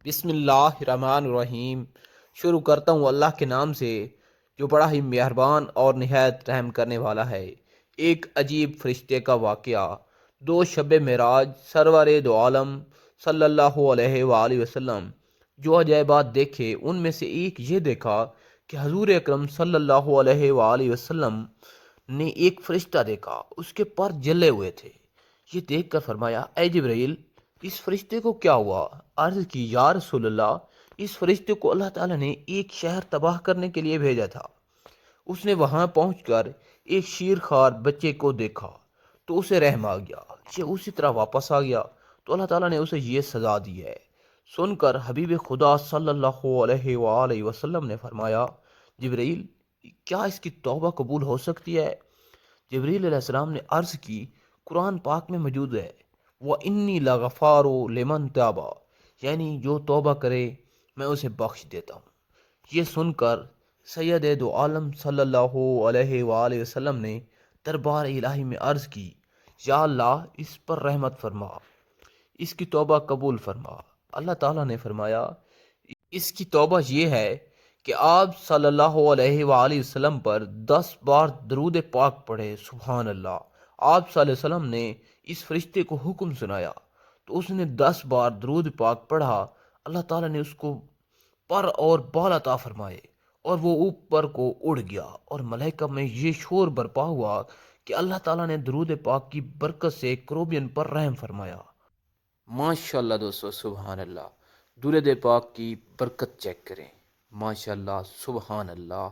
بسم اللہ الرحمن الرحیم۔ شروع کرتا ہوں اللہ کے نام سے جو بڑا ہی مہربان اور نہایت رحم کرنے والا ہے۔ ایک عجیب فرشتے کا واقعہ۔ دو شب معراج سرور دو عالم صلی اللہ علیہ وآلہ وسلم جو عجائبات دیکھے ان میں سے ایک یہ دیکھا کہ حضور اکرم صلی اللہ علیہ وآلہ وسلم نے ایک فرشتہ دیکھا، اس کے پر جلے ہوئے تھے۔ یہ دیکھ کر فرمایا، اے جبرائیل، اس فرشتے کو کیا ہوا؟ عرض کی، یا رسول اللہ، اس فرشتے کو اللہ تعالیٰ نے ایک شہر تباہ کرنے کے لیے بھیجا تھا۔ اس نے وہاں پہنچ کر ایک شیر خوار بچے کو دیکھا تو اسے رحم آ گیا، یہ اسی طرح واپس آ گیا تو اللہ تعالیٰ نے اسے یہ سزا دی ہے۔ سن کر حبیب خدا صلی اللہ علیہ وآلہ وسلم نے فرمایا، جبرائیل، کیا اس کی توبہ قبول ہو سکتی ہے؟ جبریل علیہ السلام نے عرض کی، قرآن پاک میں موجود ہے، وَإِنِّي لَغَفَارُ لِمَن تَابَ، یعنی جو توبہ کرے میں اسے بخش دیتا ہوں۔ یہ سن کر سید دو عالم صلی اللہ علیہ وآلہ وسلم نے دربار الہی میں عرض کی، یا اللہ، اس پر رحمت فرما، اس کی توبہ قبول فرما۔ اللہ تعالیٰ نے فرمایا، اس کی توبہ یہ ہے کہ آپ صلی اللہ علیہ وآلہ وسلم پر 10 بار درود پاک پڑھے۔ سبحان اللہ۔ آپ صلی اللہ علیہ وسلم نے اس فرشتے کو حکم سنایا تو اس نے 10 بار درود پاک پڑھا، اللہ تعالیٰ نے اس کو پر اور بال عطا فرمائے اور وہ اوپر کو اڑ گیا، اور ملائکہ میں یہ شور برپا ہوا کہ اللہ تعالیٰ نے درود پاک کی برکت سے کروبین پر رحم فرمایا۔ ماشاءاللہ دوستو، سبحان اللہ۔ درود پاک کی برکت چیک کریں، ماشاءاللہ، سبحان اللہ۔